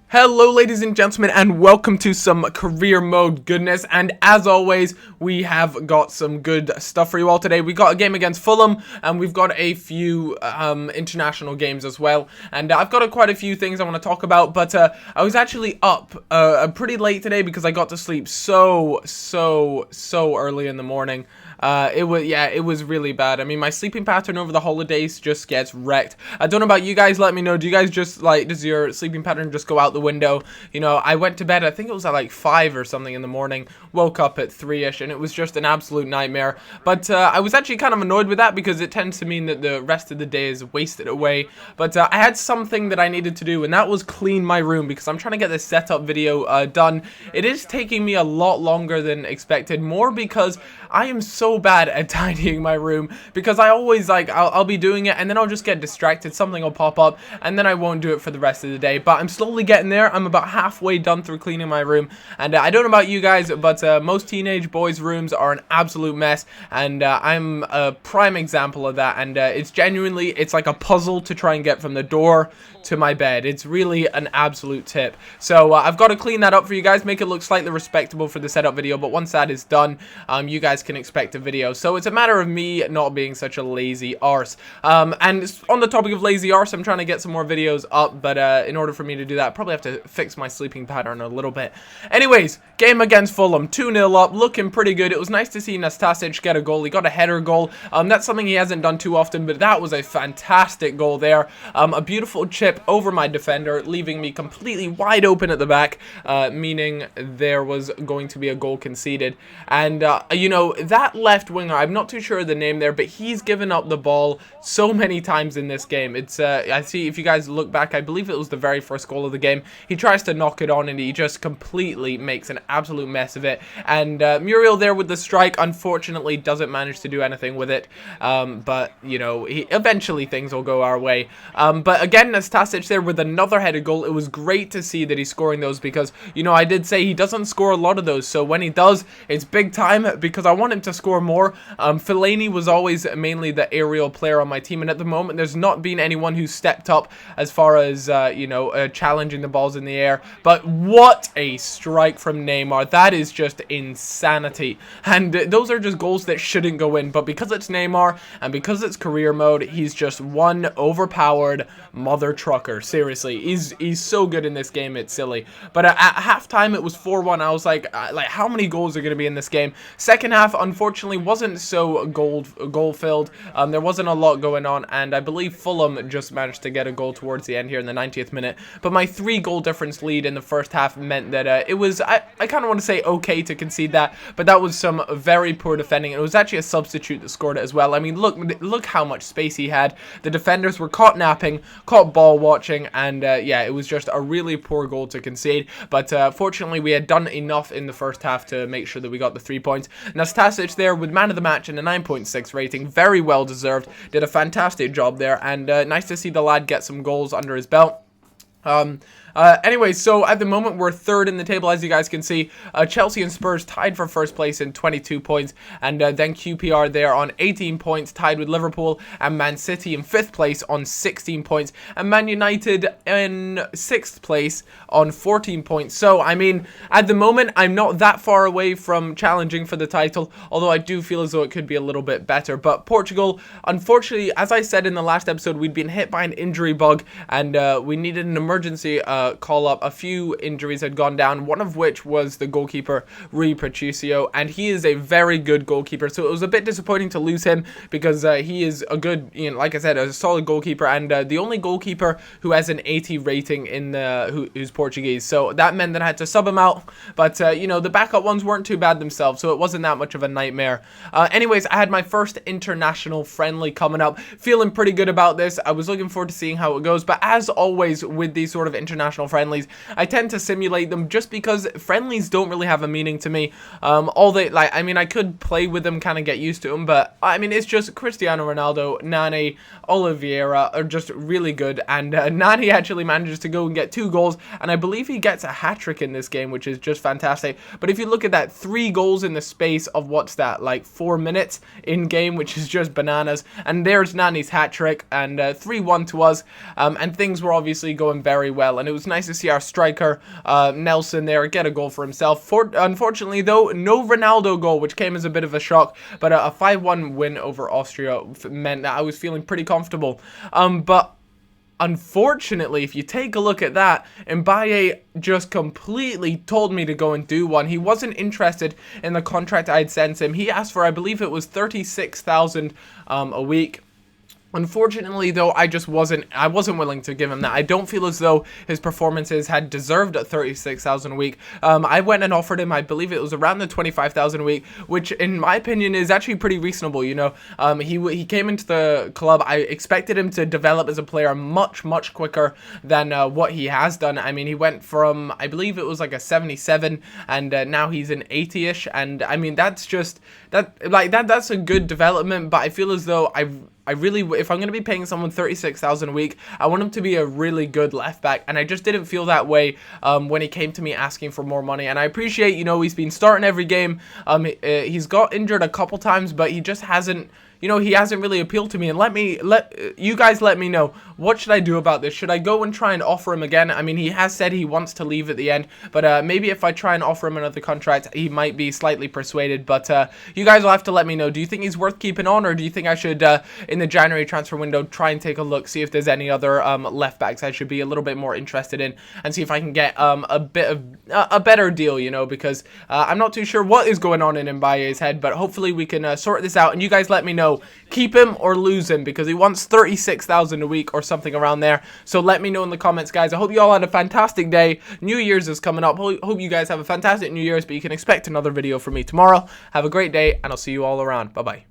Hello ladies and gentlemen, and welcome to some career mode goodness. And as always, we have got some good stuff for you all today. We got a game against Fulham, and we've got a few international games as well. And I've got quite a few things I want to talk about, but I was actually up pretty late today because I got to sleep so early in the morning. It was really bad. I mean, my sleeping pattern over the holidays just gets wrecked. I don't know about you guys. Let me know. Do you guys just does your sleeping pattern just go out the window? You know, I went to bed, I think it was at like 5 or something in the morning, woke up at 3ish, and it was just an absolute nightmare. But I was actually kind of annoyed with that because it tends to mean that the rest of the day is wasted away. But I had something that I needed to do, and that was clean my room because I'm trying to get this setup video done. It is taking me a lot longer than expected, more because I am so bad at tidying my room, because I always I'll be doing it and then I'll just get distracted, something will pop up, and then I won't do it for the rest of the day. But I'm slowly getting there. I'm about halfway done through cleaning my room, and I don't know about you guys, but most teenage boys' rooms are an absolute mess, and I'm a prime example of that. And it's like a puzzle to try and get from the door to my bed. It's really an absolute tip. So I've got to clean that up for you guys, make it look slightly respectable for the setup video. But once that is done, you guys can expect a video. So it's a matter of me not being such a lazy arse. And on the topic of lazy arse, I'm trying to get some more videos up, but in order for me to do that, I probably have to fix my sleeping pattern a little bit. Anyways, game against Fulham, 2-0 up, looking pretty good. It was nice to see Nastasic get a goal. He got a header goal. That's something he hasn't done too often, but that was a fantastic goal there. A beautiful chip over my defender, leaving me completely wide open at the back, meaning there was going to be a goal conceded. And you know, that left winger, I'm not too sure of the name there, but he's given up the ball so many times in this game. It's I see, if you guys look back, I believe it was the very first goal of the game. He tries to knock it on and he just completely makes an absolute mess of it. And Muriel there with the strike, unfortunately doesn't manage to do anything with it. But you know, eventually things will go our way. But again, Nastasic there with another headed goal. It was great to see that he's scoring those, because you know, I did say he doesn't score a lot of those, so when he does, it's big time, because I want him to score more. Fellaini was always mainly the aerial player on my team, and at the moment there's not been anyone who's stepped up as far as you know, challenging the balls in the air. But what a strike from Neymar. That is just insanity, and those are just goals that shouldn't go in, but because it's Neymar and because it's career mode, he's just one overpowered mother trucker. Seriously, he's so good in this game, it's silly. But at halftime it was 4-1. I was like how many goals are going to be in this game? Second half unfortunately wasn't so goal filled. There wasn't a lot going on, and I believe Fulham just managed to get a goal towards the end here in the 90th minute. But my 3-goal difference lead in the first half meant that it was, I kind of want to say, okay to concede that, but that was some very poor defending. It was actually a substitute that scored it as well. I mean, look how much space he had. The defenders were caught napping, caught ball watching, and yeah, it was just a really poor goal to concede. But fortunately we had done enough in the first half to make sure that we got the 3 points. Nastasic there with man of the match and a 9.6 rating, very well deserved, did a fantastic job there, and nice to see the lad get some goals under his belt. Anyway, so at the moment we're third in the table, as you guys can see. Chelsea and Spurs tied for first place in 22 points, and then QPR there on 18 points, tied with Liverpool, and Man City in 5th place on 16 points, and Man United in 6th place on 14 points. So, I mean, at the moment, I'm not that far away from challenging for the title, although I do feel as though it could be a little bit better. But Portugal, unfortunately, as I said in the last episode, we'd been hit by an injury bug, and we needed an emergency call up. A few injuries had gone down, one of which was the goalkeeper Rui Patricio, and he is a very good goalkeeper, so it was a bit disappointing to lose him, because he is a good, you know, like I said, a solid goalkeeper, and the only goalkeeper who has an 80 rating in the who's Portuguese, so that meant that I had to sub him out. But you know, the backup ones weren't too bad themselves, so it wasn't that much of a nightmare. Anyways, I had my first international friendly coming up, feeling pretty good about this. I was looking forward to seeing how it goes, but as always with these sort of international friendlies, I tend to simulate them just because friendlies don't really have a meaning to me. I mean, I could play with them, kind of get used to them, but I mean, it's just Cristiano Ronaldo, Nani, Oliveira are just really good, and Nani actually manages to go and get 2 goals, and I believe he gets a hat-trick in this game, which is just fantastic. But if you look at that, 3 goals in the space of, what's that, like 4 minutes in game, which is just bananas, and there's Nani's hat-trick, and 3-1 to us, and things were obviously going very well, and it was nice to see our striker, Nelson, there get a goal for himself. Unfortunately, though, no Ronaldo goal, which came as a bit of a shock, but a 5-1 win over Austria meant that I was feeling pretty comfortable. But unfortunately, if you take a look at that, Mbaye just completely told me to go and do one. He wasn't interested in the contract I'd sent him. He asked for, I believe it was 36,000 a week. Unfortunately, though, I wasn't willing to give him that. I don't feel as though his performances had deserved at 36,000 a week. I went and offered him, I believe it was around the 25,000 a week, which in my opinion is actually pretty reasonable, you know. He came into the club. I expected him to develop as a player much quicker than what he has done. I mean, he went from, I believe it was like a 77, and now he's an 80-ish, and I mean, that's a good development, but I feel as though I really, if I'm going to be paying someone 36,000 a week, I want him to be a really good left back, and I just didn't feel that way when he came to me asking for more money. And I appreciate, you know, he's been starting every game. He's got injured a couple times, but he just hasn't, you know, he hasn't really appealed to me. And you guys let me know, what should I do about this? Should I go and try and offer him again? I mean, he has said he wants to leave at the end, but maybe if I try and offer him another contract, he might be slightly persuaded. But you guys will have to let me know. Do you think he's worth keeping on, or do you think I should, in the January transfer window, try and take a look, see if there's any other left backs I should be a little bit more interested in, and see if I can get a better deal, you know, because I'm not too sure what is going on in Mbaye's head, but hopefully we can sort this out. And you guys let me know, keep him or lose him, because he wants 36,000 a week or something around there. So let me know in the comments, guys. I hope you all had a fantastic day. New Year's is coming up. Hope you guys have a fantastic New Year's, but you can expect another video from me tomorrow. Have a great day, and I'll see you all around. Bye bye.